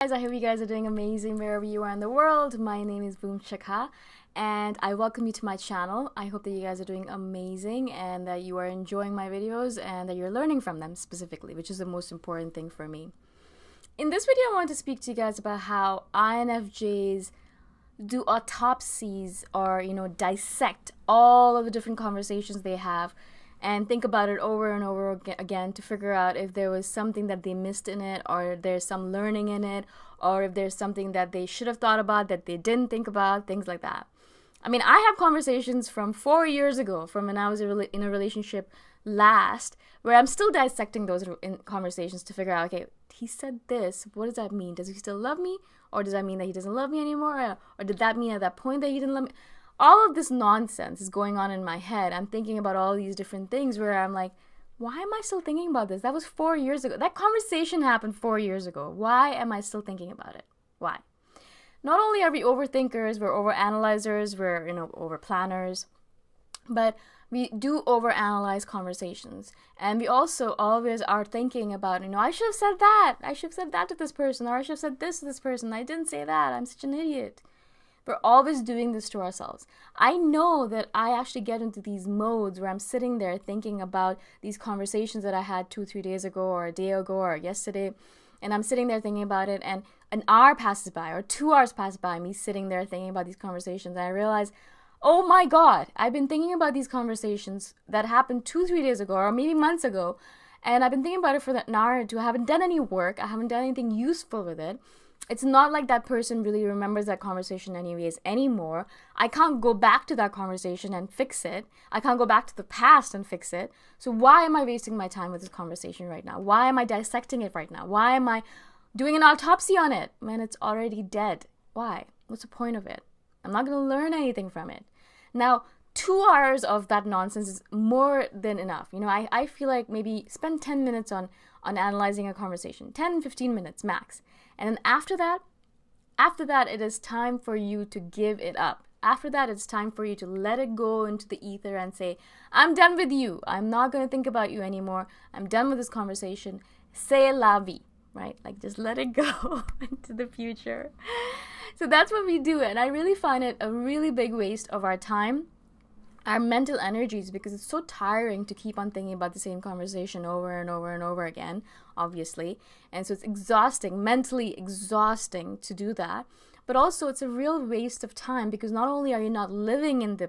Guys, I hope you guys are doing amazing wherever you are in the world. My name is Boom Shakha, and I welcome you to my channel. I hope that you guys are doing amazing and that you are enjoying my videos and that you're learning from them specifically, which is the most important thing for me. In this video, I want to speak to you guys about how INFJs do autopsies or, dissect all of the different conversations they have and think about it over and over again to figure out if there was something that they missed in it, or there's some learning in it, or if there's something that they should have thought about that they didn't think about, things like that. I mean, I have conversations from 4 years ago, from when I was in a relationship last, where I'm still dissecting those conversations to figure out, okay, he said this, what does that mean? Does he still love me? Or does that mean that he doesn't love me anymore? Or did that mean at that point that he didn't love me? All of this nonsense is going on in my head. I'm thinking about all these different things where I'm like, why am I still thinking about this? That was 4 years ago. That conversation happened 4 years ago. Why am I still thinking about it? Why? Not only are we overthinkers, we're overanalyzers, we're, over planners, but we do overanalyze conversations. And we also always are thinking about, I should have said that. I should have said that to this person, or I should have said this to this person. I didn't say that. I'm such an idiot. We're always doing this to ourselves. I know that I actually get into these modes where I'm sitting there thinking about these conversations that I had 2-3 days ago, or a day ago, or yesterday. And I'm sitting there thinking about it, and an hour passes by, or 2 hours pass by, me sitting there thinking about these conversations. And I realize, oh my God, I've been thinking about these conversations that happened 2-3 days ago, or maybe months ago. And I've been thinking about it for an hour or two. I haven't done any work. I haven't done anything useful with it. It's not like that person really remembers that conversation anyways anymore. I can't go back to that conversation and fix it. I can't go back to the past and fix it. So why am I wasting my time with this conversation right now? Why am I dissecting it right now? Why am I doing an autopsy on it? Man, it's already dead. Why? What's the point of it? I'm not going to learn anything from it. Now, 2 hours of that nonsense is more than enough. I feel like maybe spend 10 minutes on analyzing a conversation, 10-15 minutes max. And then after that, it is time for you to give it up. After that, it's time for you to let it go into the ether and say, I'm done with you. I'm not going to think about you anymore. I'm done with this conversation. C'est la vie, right? Like, just let it go into the future. So that's what we do. And I really find it a really big waste of our time, our mental energies, because it's so tiring to keep on thinking about the same conversation over and over and over again, obviously. And so it's exhausting, mentally exhausting to do that. But also it's a real waste of time, because not only are you not living in the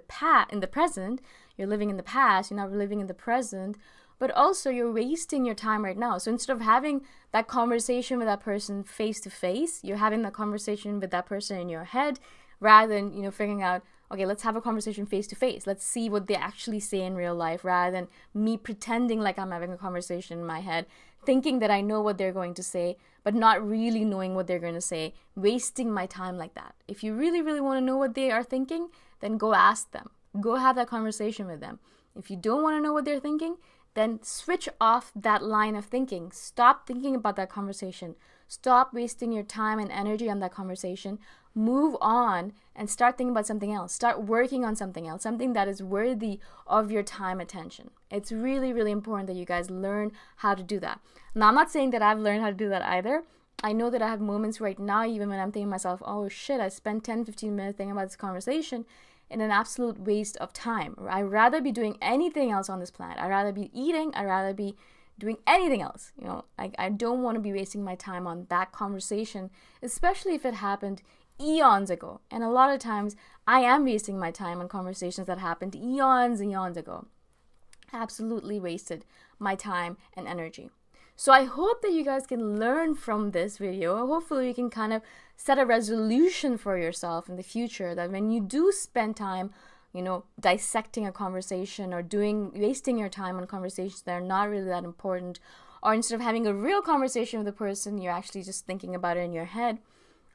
present, you're living in the past, you're not living in the present, but also you're wasting your time right now. So instead of having that conversation with that person face to face, you're having that conversation with that person in your head, rather than, figuring out, okay, let's have a conversation face to face. Let's see what they actually say in real life, rather than me pretending like I'm having a conversation in my head, thinking that I know what they're going to say, but not really knowing what they're going to say, wasting my time like that. If you really, really want to know what they are thinking, then go ask them. Go have that conversation with them. If you don't want to know what they're thinking, then switch off that line of thinking. Stop thinking about that conversation. Stop wasting your time and energy on that conversation. Move on and start thinking about something else. Start working on something else, something that is worthy of your time attention. It's really, really important that you guys learn how to do that. Now, I'm not saying that I've learned how to do that either. I know that I have moments right now, even when I'm thinking to myself, oh shit, I spent 10-15 minutes thinking about this conversation, in an absolute waste of time. I'd rather be doing anything else on this planet. I'd rather be eating. I'd rather be doing anything else. I don't want to be wasting my time on that conversation, especially if it happened eons ago. And a lot of times I am wasting my time on conversations that happened eons and eons ago. Absolutely wasted my time and energy. So I hope that you guys can learn from this video. Hopefully you can kind of set a resolution for yourself in the future that when you do spend time, dissecting a conversation or wasting your time on conversations that are not really that important, or instead of having a real conversation with a person, you're actually just thinking about it in your head.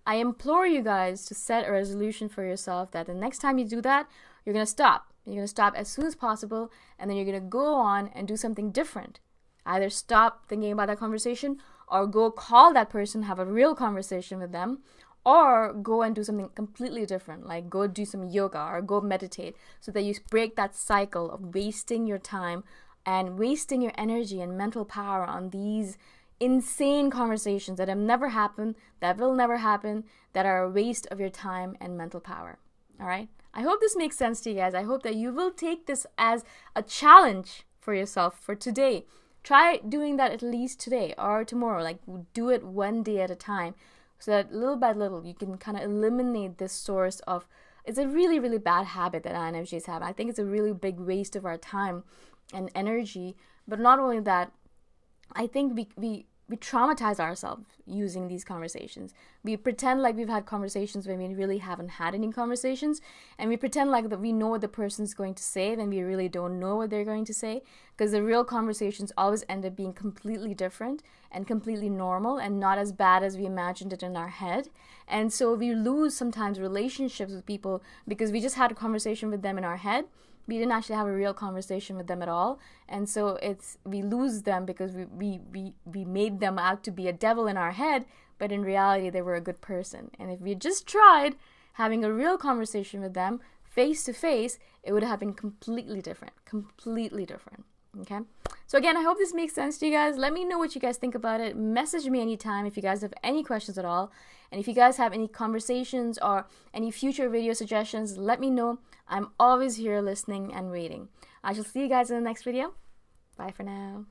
I implore you guys to set a resolution for yourself that the next time you do that, you're going to stop. You're going to stop as soon as possible, and then you're going to go on and do something different. Either stop thinking about that conversation, or go call that person, have a real conversation with them, or go and do something completely different, like go do some yoga or go meditate, so that you break that cycle of wasting your time and wasting your energy and mental power on these insane conversations that have never happened, that will never happen, that are a waste of your time and mental power. All right? I hope this makes sense to you guys. I hope that you will take this as a challenge for yourself for today. Try doing that at least today or tomorrow. Like, do it one day at a time so that little by little you can kind of eliminate this source of, it's a really, really bad habit that INFJs have. I think it's a really big waste of our time and energy. But not only that, I think we traumatize ourselves using these conversations. We pretend like we've had conversations when we really haven't had any conversations, and we pretend like that we know what the person's going to say when we really don't know what they're going to say, because the real conversations always end up being completely different and completely normal and not as bad as we imagined it in our head. And so we lose sometimes relationships with people because we just had a conversation with them in our head. We didn't actually have a real conversation with them at all. And so we lose them because we made them out to be a devil in our head, but in reality they were a good person. And if we just tried having a real conversation with them face to face, it would have been completely different. Okay? So again, I hope this makes sense to you guys. Let me know what you guys think about it. Message me anytime if you guys have any questions at all. And if you guys have any conversations or any future video suggestions, let me know. I'm always here listening and waiting. I shall see you guys in the next video. Bye for now.